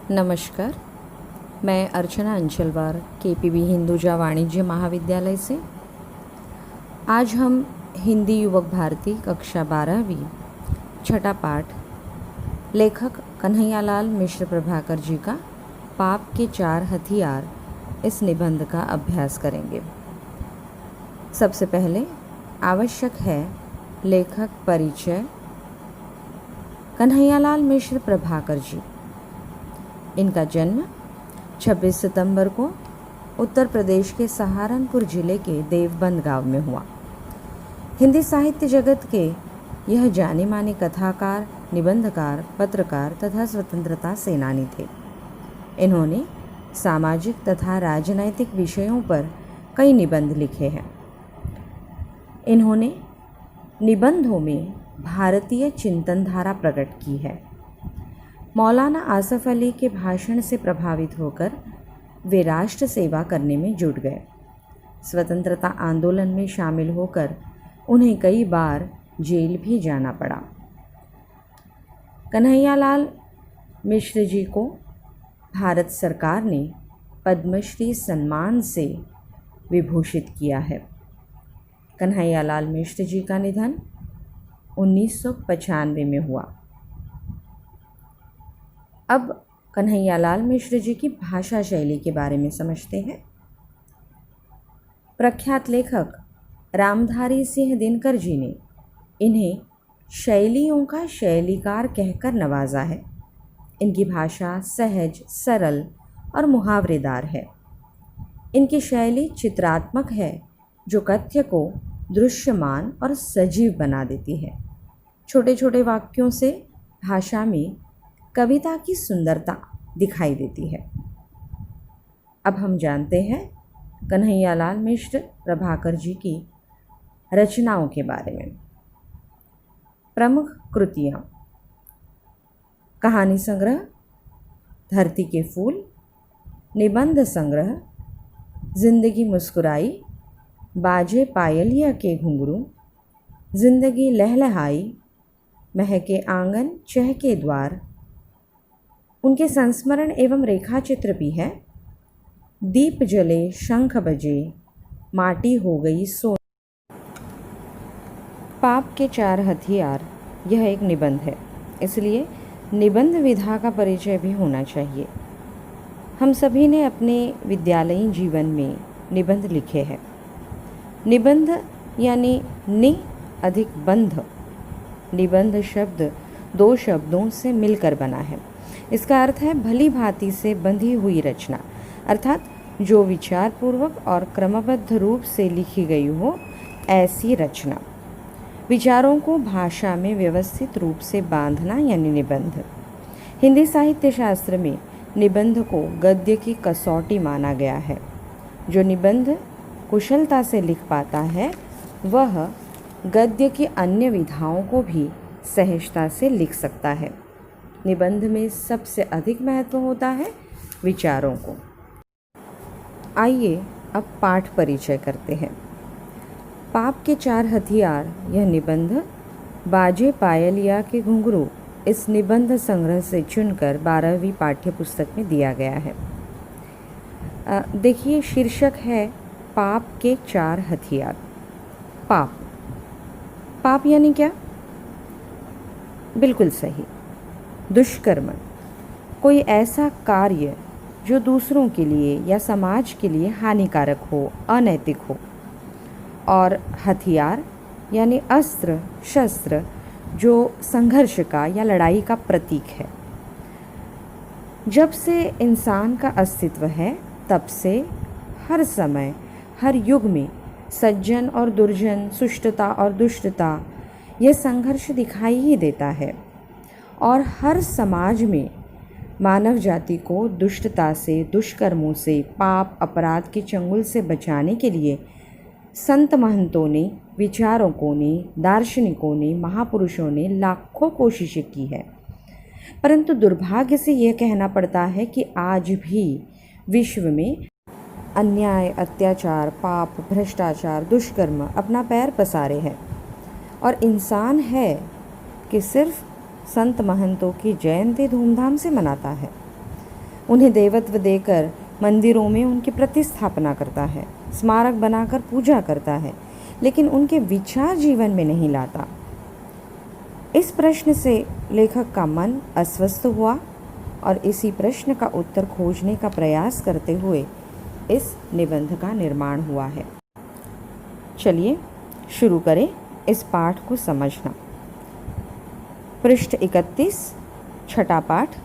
नमस्कार। मैं अर्चना अंचलवार केपीबी हिंदुजा वाणिज्य महाविद्यालय से। आज हम हिंदी युवक भारती कक्षा 12वीं छठा पाठ लेखक कन्हैयालाल मिश्र प्रभाकर जी का पाप के 4 हथियार इस निबंध का अभ्यास करेंगे। सबसे पहले आवश्यक है लेखक परिचय। कन्हैयालाल मिश्र प्रभाकर जी, इनका जन्म 26 सितंबर को उत्तर प्रदेश के सहारनपुर जिले के देवबंद गांव में हुआ। हिंदी साहित्य जगत के यह जाने माने कथाकार, निबंधकार, पत्रकार तथा स्वतंत्रता सेनानी थे। इन्होंने सामाजिक तथा राजनैतिक विषयों पर कई निबंध लिखे हैं। इन्होंने निबंधों में भारतीय चिंतन धारा प्रकट की है। मौलाना आसफ़ अली के भाषण से प्रभावित होकर वे राष्ट्र सेवा करने में जुट गए। स्वतंत्रता आंदोलन में शामिल होकर उन्हें कई बार जेल भी जाना पड़ा। कन्हैयालाल मिश्र जी को भारत सरकार ने पद्मश्री सम्मान से विभूषित किया है। कन्हैयालाल मिश्र जी का निधन 1995 में हुआ। अब कन्हैयालाल मिश्र जी की भाषा शैली के बारे में समझते हैं। प्रख्यात लेखक रामधारी सिंह दिनकर जी ने इन्हें शैलियों का शैलीकार कहकर नवाजा है। इनकी भाषा सहज, सरल और मुहावरेदार है। इनकी शैली चित्रात्मक है, जो कथ्य को दृश्यमान और सजीव बना देती है। छोटे छोटे वाक्यों से भाषा में कविता की सुंदरता दिखाई देती है। अब हम जानते हैं कन्हैयालाल मिश्र प्रभाकर जी की रचनाओं के बारे में। प्रमुख कृतियाँ: कहानी संग्रह धरती के फूल, निबंध संग्रह जिंदगी मुस्कुराई, बाजे पायलिया के घुंघरू, जिंदगी लहलहाई, महके आंगन चहके द्वार। उनके संस्मरण एवं रेखाचित्र भी है। दीप जले शंख बजे, माटी हो गई सो। पाप के 4 हथियार यह एक निबंध है, इसलिए निबंध विधा का परिचय भी होना चाहिए। हम सभी ने अपने विद्यालयी जीवन में निबंध लिखे हैं। निबंध यानी नि अधिक बंध। निबंध शब्द 2 शब्दों से मिलकर बना है। इसका अर्थ है भली भांति से बंधी हुई रचना, अर्थात जो विचारपूर्वक और क्रमबद्ध रूप से लिखी गई हो, ऐसी रचना। विचारों को भाषा में व्यवस्थित रूप से बांधना यानी निबंध। हिंदी साहित्य शास्त्र में निबंध को गद्य की कसौटी माना गया है। जो निबंध कुशलता से लिख पाता है, वह गद्य की अन्य विधाओं को भी सहजता से लिख सकता है। निबंध में सबसे अधिक महत्व होता है विचारों को। आइए अब पाठ परिचय करते हैं। पाप के 4 हथियार यह निबंध बाजे पायलिया के घुंघरू इस निबंध संग्रह से चुनकर 12वीं पाठ्य पुस्तक में दिया गया है। देखिए, शीर्षक है पाप के 4 हथियार। पाप, पाप यानी क्या? बिल्कुल सही, दुष्कर्म। कोई ऐसा कार्य जो दूसरों के लिए या समाज के लिए हानिकारक हो, अनैतिक हो। और हथियार यानी अस्त्र, शस्त्र, जो संघर्ष का या लड़ाई का प्रतीक है। जब से इंसान का अस्तित्व है, तब से हर समय, हर युग में सज्जन और दुर्जन, सुष्टता और दुष्टता, यह संघर्ष दिखाई ही देता है। और हर समाज में मानव जाति को दुष्टता से, दुष्कर्मों से, पाप अपराध के चंगुल से बचाने के लिए संत महंतों ने, विचारकों ने, दार्शनिकों ने, महापुरुषों ने लाखों कोशिशें की है। परंतु दुर्भाग्य से यह कहना पड़ता है कि आज भी विश्व में अन्याय, अत्याचार, पाप, भ्रष्टाचार, दुष्कर्म अपना पैर पसारे हैं। और इंसान है कि सिर्फ संत महंतों की जयंती धूमधाम से मनाता है। उन्हें देवत्व देकर मंदिरों में उनकी प्रतिस्थापना करता है, स्मारक बनाकर पूजा करता है, लेकिन उनके विचार जीवन में नहीं लाता। इस प्रश्न से लेखक का मन अस्वस्थ हुआ और इसी प्रश्न का उत्तर खोजने का प्रयास करते हुए इस निबंध का निर्माण हुआ है। चलिए शुरू करें इस पाठ को समझना। पृष्ठ 31, छठा पाठ,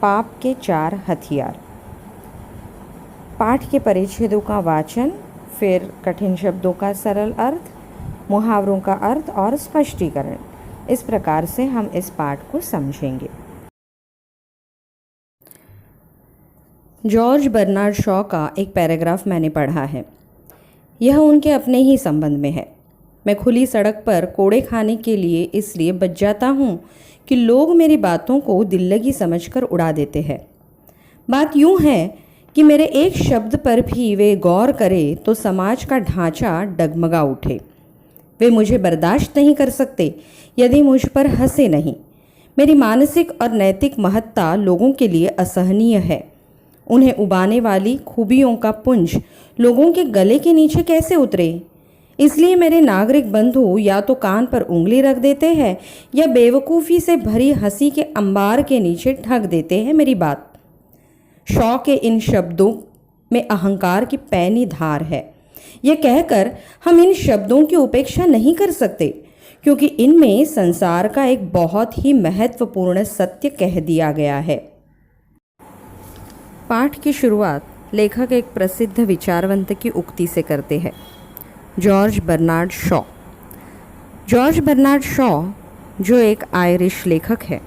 पाप के 4 हथियार। पाठ के परिच्छेदों का वाचन, फिर कठिन शब्दों का सरल अर्थ, मुहावरों का अर्थ और स्पष्टीकरण। इस प्रकार से हम इस पाठ को समझेंगे। जॉर्ज बर्नार्ड शॉ का एक पैराग्राफ मैंने पढ़ा है। यह उनके अपने ही संबंध में है। मैं खुली सड़क पर कोड़े खाने के लिए इसलिए बच जाता हूँ कि लोग मेरी बातों को दिल्लगी समझकर उड़ा देते हैं। बात यूँ है कि मेरे एक शब्द पर भी वे गौर करें तो समाज का ढांचा डगमगा उठे। वे मुझे बर्दाश्त नहीं कर सकते यदि मुझ पर हंसे नहीं। मेरी मानसिक और नैतिक महत्ता लोगों के लिए असहनीय है। उन्हें उबाने वाली खूबियों का पुंज लोगों के गले के नीचे कैसे उतरे? इसलिए मेरे नागरिक बंधु या तो कान पर उंगली रख देते हैं या बेवकूफ़ी से भरी हंसी के अंबार के नीचे ढक देते हैं मेरी बात। शॉ के इन शब्दों में अहंकार की पैनी धार है। यह कहकर हम इन शब्दों की उपेक्षा नहीं कर सकते, क्योंकि इनमें संसार का एक बहुत ही महत्वपूर्ण सत्य कह दिया गया है। पाठ की शुरुआत लेखक एक प्रसिद्ध विचारवंत की उक्ति से करते हैं, George Bernard Shaw. George Bernard Shaw जो एक आयरिश लेखक है,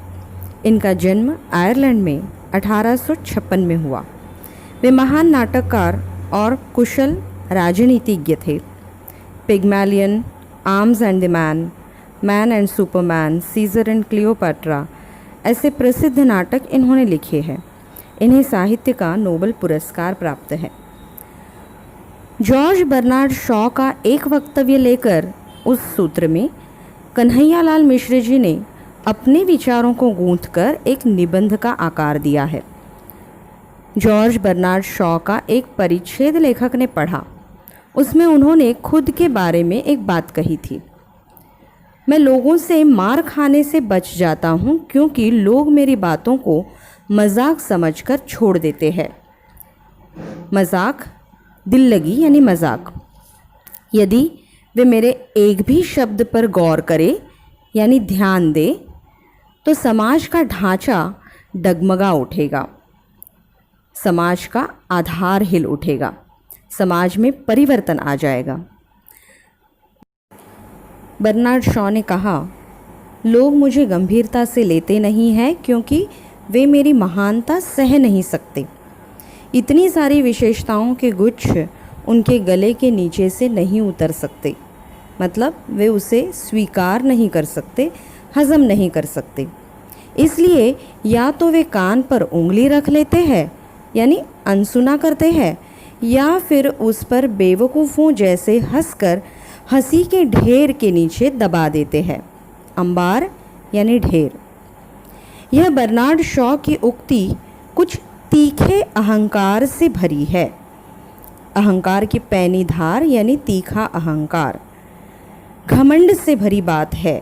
इनका जन्म आयरलैंड में 1856 में हुआ। वे महान नाटककार और कुशल राजनीतिज्ञ थे। Pygmalion, arms and the man, man and superman, Caesar and Cleopatra ऐसे प्रसिद्ध नाटक इन्होंने लिखे हैं। इन्हें साहित्य का नोबेल पुरस्कार प्राप्त है। जॉर्ज बर्नार्ड शॉ का एक वक्तव्य लेकर उस सूत्र में कन्हैयालाल मिश्र जी ने अपने विचारों को गूंथकर एक निबंध का आकार दिया है। जॉर्ज बर्नार्ड शॉ का एक परिच्छेद लेखक ने पढ़ा। उसमें उन्होंने खुद के बारे में एक बात कही थी, मैं लोगों से मार खाने से बच जाता हूँ क्योंकि लोग मेरी बातों को मजाक समझकर छोड़ देते हैं। मजाक, दिल्लगी यानी मजाक। यदि वे मेरे एक भी शब्द पर गौर करें यानी ध्यान दे तो समाज का ढांचा डगमगा उठेगा, समाज का आधार हिल उठेगा, समाज में परिवर्तन आ जाएगा। बर्नार्ड शॉ ने कहा, लोग मुझे गंभीरता से लेते नहीं हैं क्योंकि वे मेरी महानता सह नहीं सकते। इतनी सारी विशेषताओं के गुच्छ उनके गले के नीचे से नहीं उतर सकते, मतलब वे उसे स्वीकार नहीं कर सकते, हजम नहीं कर सकते। इसलिए या तो वे कान पर उंगली रख लेते हैं यानी अनसुना करते हैं, या फिर उस पर बेवकूफ़ों जैसे हंसकर हंसी के ढेर के नीचे दबा देते हैं। अंबार यानी ढेर। यह बर्नार्ड शॉ की उक्ति कुछ तीखे अहंकार से भरी है। अहंकार की पैनी धार यानी तीखा अहंकार, घमंड से भरी बात है।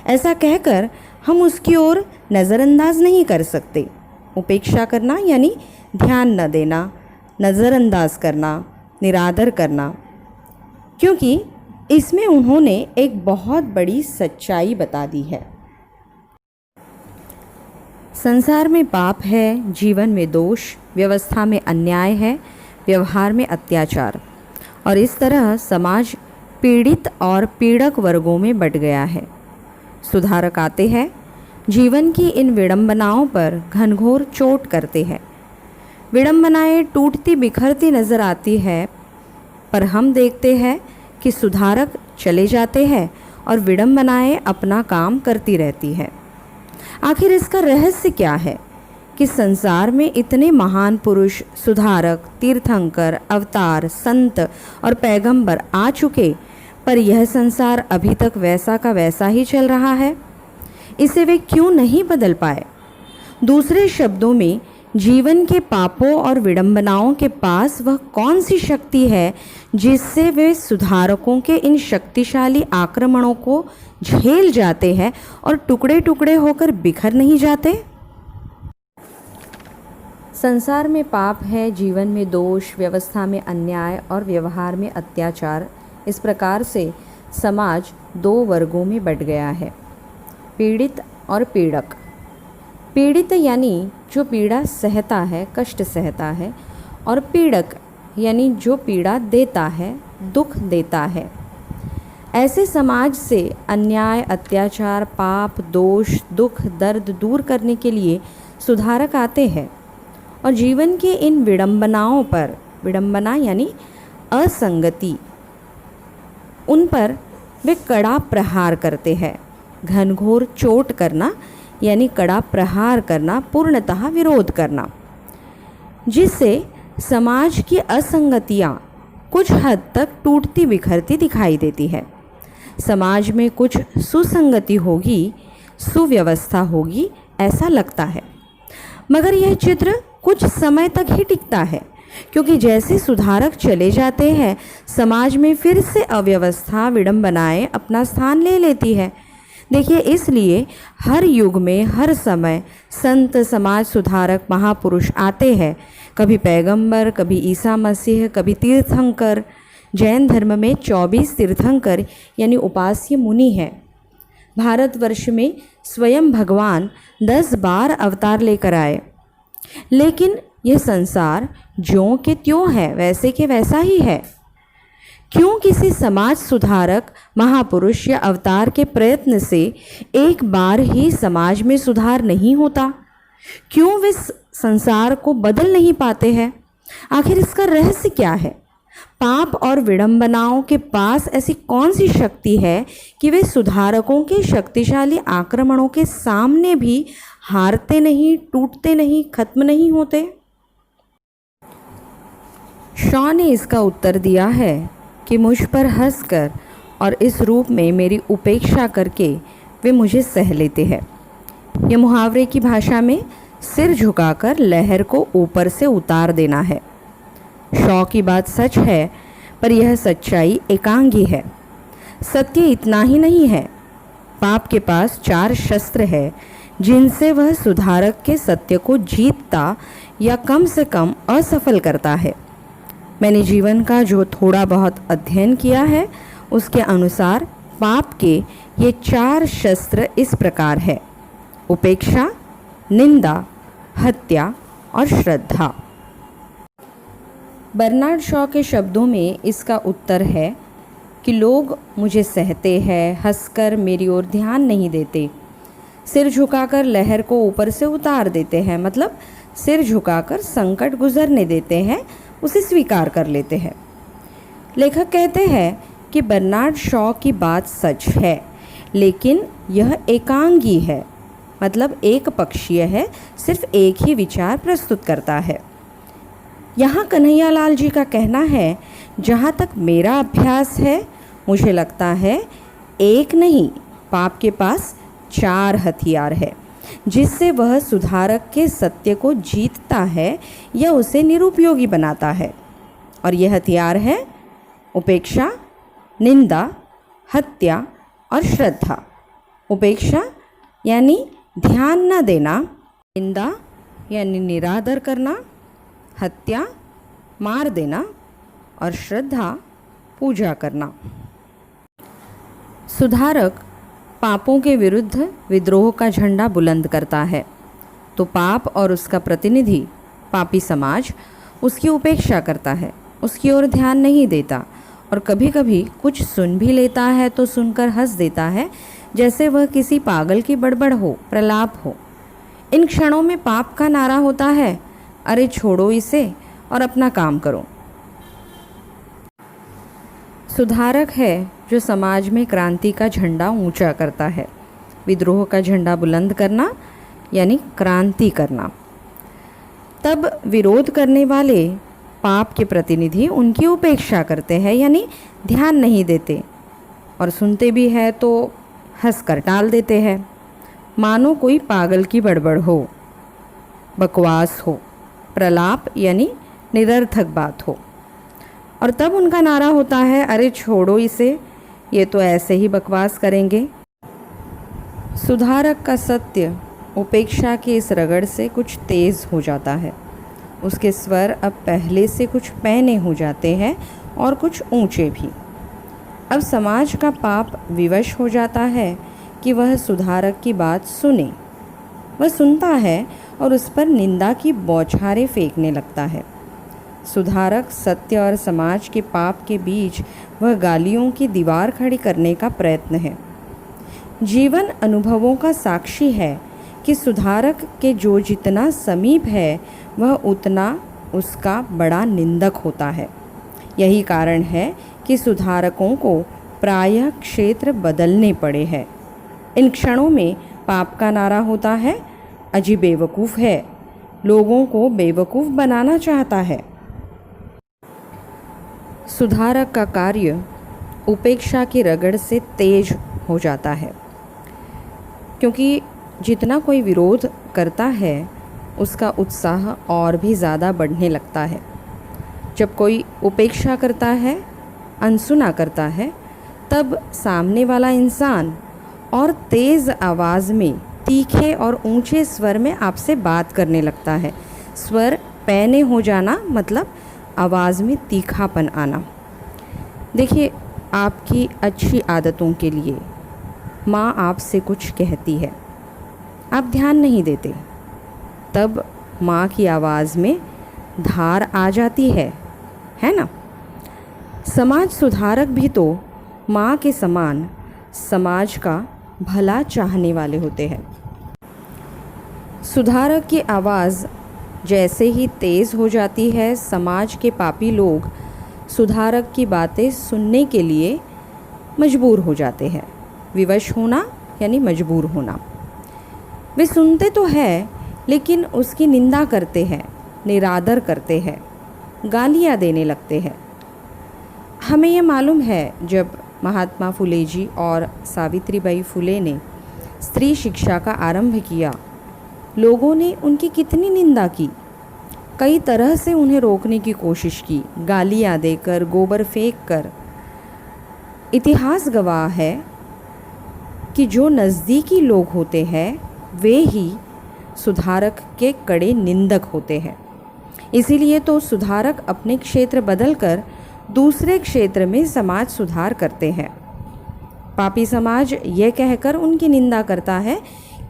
ऐसा कहकर हम उसकी ओर नज़रअंदाज नहीं कर सकते। उपेक्षा करना यानी ध्यान न देना, नज़रअंदाज करना, निरादर करना, क्योंकि इसमें उन्होंने एक बहुत बड़ी सच्चाई बता दी है। संसार में पाप है, जीवन में दोष, व्यवस्था में अन्याय है, व्यवहार में अत्याचार, और इस तरह समाज पीड़ित और पीड़क वर्गों में बंट गया है। सुधारक आते हैं, जीवन की इन विडंबनाओं पर घनघोर चोट करते हैं। विडंबनाएं टूटती बिखरती नज़र आती है, पर हम देखते हैं कि सुधारक चले जाते हैं और विडंबनाएं अपना काम करती रहती है। आखिर इसका रहस्य क्या है कि संसार में इतने महान पुरुष, सुधारक, तीर्थंकर, अवतार, संत और पैगंबर आ चुके, पर यह संसार अभी तक वैसा का वैसा ही चल रहा है। इसे वे क्यों नहीं बदल पाए? दूसरे शब्दों में जीवन के पापों और विडंबनाओं के पास वह कौन सी शक्ति है जिससे वे सुधारकों के इन शक्तिशाली आक्रमणों को झेल जाते हैं और टुकड़े टुकड़े होकर बिखर नहीं जाते? संसार में पाप है, जीवन में दोष, व्यवस्था में अन्याय और व्यवहार में अत्याचार। इस प्रकार से समाज दो वर्गों में बंट गया है, पीड़ित और पीड़क। पीड़ित यानी जो पीड़ा सहता है, कष्ट सहता है, और पीड़क यानी जो पीड़ा देता है, दुख देता है। ऐसे समाज से अन्याय, अत्याचार, पाप, दोष, दुख, दर्द दूर करने के लिए सुधारक आते हैं और जीवन के इन विडंबनाओं पर, विडंबना यानी असंगति, उन पर वे कड़ा प्रहार करते हैं। घनघोर चोट करना यानी कड़ा प्रहार करना, पूर्णतः विरोध करना, जिससे समाज की असंगतियाँ कुछ हद तक टूटती बिखरती दिखाई देती है। समाज में कुछ सुसंगति होगी, सुव्यवस्था होगी, ऐसा लगता है। मगर यह चित्र कुछ समय तक ही टिकता है, क्योंकि जैसे सुधारक चले जाते हैं, समाज में फिर से अव्यवस्था, विडंबनाएं अपना स्थान ले लेती है। देखिए, इसलिए हर युग में, हर समय संत, समाज सुधारक, महापुरुष आते हैं। कभी पैगंबर, कभी ईसा मसीह, कभी तीर्थंकर। जैन धर्म में 24 तीर्थंकर यानी उपास्य मुनि हैं। भारतवर्ष में स्वयं भगवान 10 बार अवतार लेकर आए। लेकिन यह संसार ज्यों के त्यों है, वैसे के वैसा ही है। क्यों किसी समाज सुधारक, महापुरुष या अवतार के प्रयत्न से एक बार ही समाज में सुधार नहीं होता? क्यों वे संसार को बदल नहीं पाते हैं? आखिर इसका रहस्य क्या है? पाप और विडंबनाओं के पास ऐसी कौन सी शक्ति है कि वे सुधारकों के शक्तिशाली आक्रमणों के सामने भी हारते नहीं, टूटते नहीं, खत्म नहीं होते? शॉ ने इसका उत्तर दिया है कि मुझ पर हंसकर और इस रूप में मेरी उपेक्षा करके वे मुझे सह लेते हैं। यह मुहावरे की भाषा में सिर झुकाकर लहर को ऊपर से उतार देना है। शॉ की बात सच है, पर यह सच्चाई एकांगी है। सत्य इतना ही नहीं है, पाप के पास 4 शस्त्र है जिनसे वह सुधारक के सत्य को जीतता या कम से कम असफल करता है। मैंने जीवन का जो थोड़ा बहुत अध्ययन किया है, उसके अनुसार पाप के ये 4 शस्त्र इस प्रकार है: उपेक्षा, निंदा, हत्या और श्रद्धा। बर्नार्ड शॉ के शब्दों में इसका उत्तर है कि लोग मुझे सहते हैं, हंसकर मेरी ओर ध्यान नहीं देते, सिर झुकाकर लहर को ऊपर से उतार देते हैं, मतलब सिर झुकाकर संकट गुजरने देते हैं, उसे स्वीकार कर लेते हैं। लेखक कहते हैं कि बर्नार्ड शॉ की बात सच है, लेकिन यह एकांगी है, मतलब एक पक्षीय है, सिर्फ एक ही विचार प्रस्तुत करता है। यहाँ कन्हैयालाल जी का कहना है, जहाँ तक मेरा अभ्यास है, मुझे लगता है एक नहीं, पाप के पास 4 हथियार है जिससे वह सुधारक के सत्य को जीतता है या उसे निरुपयोगी बनाता है। और यह हथियार है उपेक्षा, निंदा, हत्या और श्रद्धा। उपेक्षा यानी ध्यान न देना, निंदा यानी निरादर करना, हत्या मार देना और श्रद्धा पूजा करना। सुधारक पापों के विरुद्ध विद्रोह का झंडा बुलंद करता है, तो पाप और उसका प्रतिनिधि पापी समाज उसकी उपेक्षा करता है, उसकी ओर ध्यान नहीं देता और कभी कभी कुछ सुन भी लेता है तो सुनकर हंस देता है, जैसे वह किसी पागल की बड़बड़ हो, प्रलाप हो। इन क्षणों में पाप का नारा होता है, अरे छोड़ो इसे और अपना काम करो। सुधारक है जो समाज में क्रांति का झंडा ऊंचा करता है। विद्रोह का झंडा बुलंद करना यानी क्रांति करना। तब विरोध करने वाले पाप के प्रतिनिधि उनकी उपेक्षा करते हैं, यानी ध्यान नहीं देते, और सुनते भी है तो हंस कर टाल देते हैं, मानो कोई पागल की बड़बड़ हो। बकवास हो, प्रलाप यानी निरर्थक बात हो। और तब उनका नारा होता है, अरे छोड़ो इसे, ये तो ऐसे ही बकवास करेंगे। सुधारक का सत्य उपेक्षा के इस रगड़ से कुछ तेज़ हो जाता है। उसके स्वर अब पहले से कुछ पैने हो जाते हैं और कुछ ऊंचे भी। अब समाज का पाप विवश हो जाता है कि वह सुधारक की बात सुने। वह सुनता है और उस पर निंदा की बौछारें फेंकने लगता है। सुधारक सत्य और समाज के पाप के बीच वह गालियों की दीवार खड़ी करने का प्रयत्न है। जीवन अनुभवों का साक्षी है कि सुधारक के जो जितना समीप है वह उतना उसका बड़ा निंदक होता है। यही कारण है कि सुधारकों को प्रायः क्षेत्र बदलने पड़े हैं। इन क्षणों में पाप का नारा होता है, अजी बेवकूफ़ है, लोगों को बेवकूफ़ बनाना चाहता है। सुधारक का कार्य उपेक्षा की रगड़ से तेज हो जाता है, क्योंकि जितना कोई विरोध करता है उसका उत्साह और भी ज़्यादा बढ़ने लगता है। जब कोई उपेक्षा करता है, अनसुना करता है, तब सामने वाला इंसान और तेज़ आवाज़ में, तीखे और ऊंचे स्वर में आपसे बात करने लगता है। स्वर पैने हो जाना मतलब आवाज़ में तीखापन आना। देखिए, आपकी अच्छी आदतों के लिए माँ आपसे कुछ कहती है, आप ध्यान नहीं देते, तब माँ की आवाज़ में धार आ जाती है ना। समाज सुधारक भी तो माँ के समान समाज का भला चाहने वाले होते हैं। सुधारक की आवाज़ जैसे ही तेज़ हो जाती है, समाज के पापी लोग सुधारक की बातें सुनने के लिए मजबूर हो जाते हैं। विवश होना यानी मजबूर होना। वे सुनते तो हैं लेकिन उसकी निंदा करते हैं, निरादर करते हैं, गालियाँ देने लगते हैं। हमें यह मालूम है, जब महात्मा फुले जी और सावित्रीबाई फुले ने स्त्री शिक्षा का आरंभ किया, लोगों ने उनकी कितनी निंदा की। कई तरह से उन्हें रोकने की कोशिश की, गालियाँ देकर, गोबर फेंक कर। इतिहास गवाह है कि जो नज़दीकी लोग होते हैं वे ही सुधारक के कड़े निंदक होते हैं। इसीलिए तो सुधारक अपने क्षेत्र बदलकर दूसरे क्षेत्र में समाज सुधार करते हैं। पापी समाज यह कहकर उनकी निंदा करता है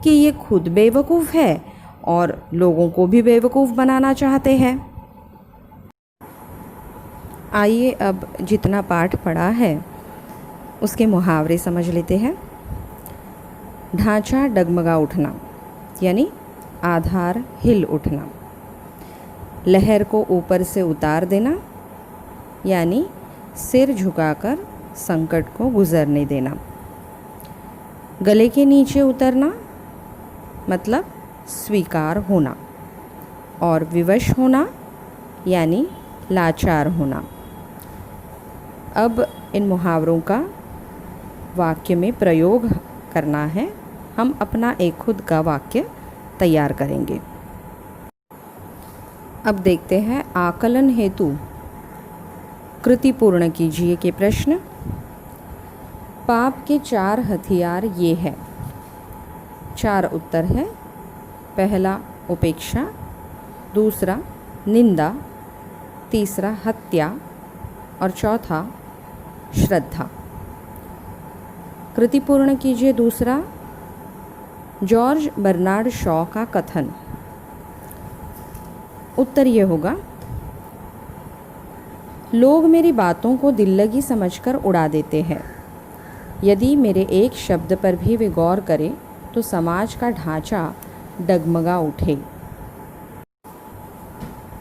कि ये खुद बेवकूफ़ है और लोगों को भी बेवकूफ़ बनाना चाहते हैं। आइए अब जितना पाठ पढ़ा है उसके मुहावरे समझ लेते हैं। ढांचा डगमगा उठना यानी आधार हिल उठना। लहर को ऊपर से उतार देना यानी सिर झुकाकर संकट को गुजरने देना। गले के नीचे उतरना मतलब स्वीकार होना। और विवश होना यानी लाचार होना। अब इन मुहावरों का वाक्य में प्रयोग करना है। हम अपना एक खुद का वाक्य तैयार करेंगे। अब देखते हैं, आकलन हेतु कृति पूर्ण कीजिए के प्रश्न। पाप के 4 हथियार ये हैं। 4 उत्तर है। पहला उपेक्षा, दूसरा निंदा, तीसरा हत्या और चौथा श्रद्धा। कृति पूर्ण कीजिए दूसरा। जॉर्ज बर्नार्ड शॉ का कथन। उत्तर ये होगा, लोग मेरी बातों को दिल्लगी समझकर उड़ा देते हैं। यदि मेरे एक शब्द पर भी वे गौर करें तो समाज का ढांचा डगमगा उठे।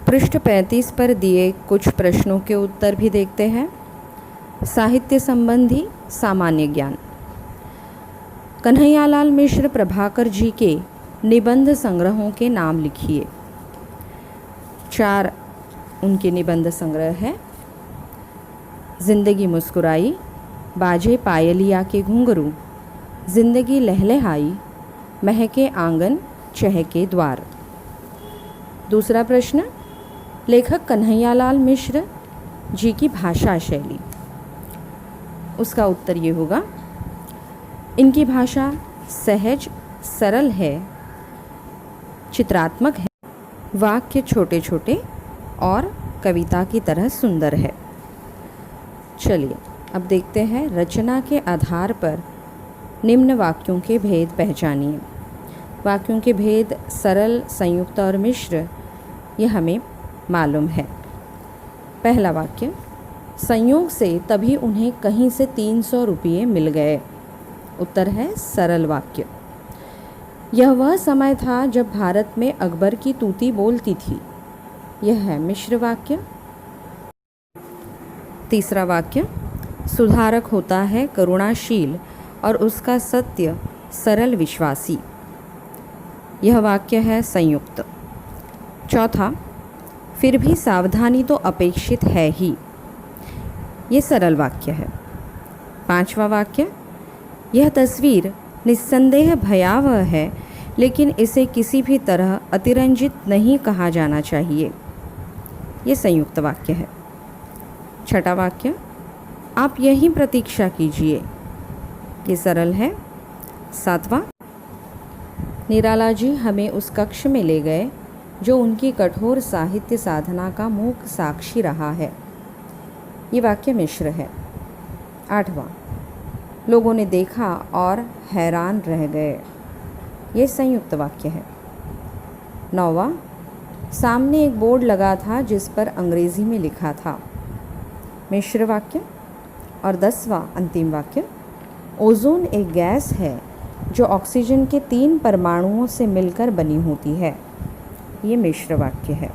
पृष्ठ 35 पर दिए कुछ प्रश्नों के उत्तर भी देखते हैं। साहित्य संबंधी सामान्य ज्ञान। कन्हैयालाल मिश्र प्रभाकर जी के निबंध संग्रहों के नाम लिखिए। 4 उनके निबंध संग्रह है। जिंदगी मुस्कुराई, बाजे पायलिया के घुंघरू, जिंदगी लहलहाई, महके आंगन चहके द्वार। दूसरा प्रश्न, लेखक कन्हैयालाल मिश्र जी की भाषा शैली। उसका उत्तर ये होगा, इनकी भाषा सहज सरल है, चित्रात्मक है, वाक्य छोटे छोटे और कविता की तरह सुंदर है। चलिए अब देखते हैं रचना के आधार पर निम्न वाक्यों के भेद पहचानिए। वाक्यों के भेद सरल, संयुक्त और मिश्र ये हमें मालूम है। पहला वाक्य, संयोग से तभी उन्हें कहीं से 300 रुपये मिल गए। उत्तर है सरल वाक्य। यह वह समय था जब भारत में अकबर की तूती बोलती थी। यह है मिश्र वाक्य। तीसरा वाक्य, सुधारक होता है करुणाशील और उसका सत्य सरल विश्वासी। यह वाक्य है संयुक्त। चौथा, फिर भी सावधानी तो अपेक्षित है ही। ये सरल वाक्य है। पांचवा वाक्य, यह तस्वीर निस्संदेह भयावह है, लेकिन इसे किसी भी तरह अतिरंजित नहीं कहा जाना चाहिए। ये संयुक्त वाक्य है। छठा वाक्य, आप यही प्रतीक्षा कीजिए। ये सरल है। सातवां, निराला जी हमें उस कक्ष में ले गए जो उनकी कठोर साहित्य साधना का मूक साक्षी रहा है। ये वाक्य मिश्र है। आठवां, लोगों ने देखा और हैरान रह गए। ये संयुक्त वाक्य है। नौवां, सामने एक बोर्ड लगा था जिस पर अंग्रेजी में लिखा था। मिश्र वाक्य। और 10वां अंतिम वाक्य, ओजोन एक गैस है जो ऑक्सीजन के 3 परमाणुओं से मिलकर बनी होती है। ये मिश्र वाक्य है।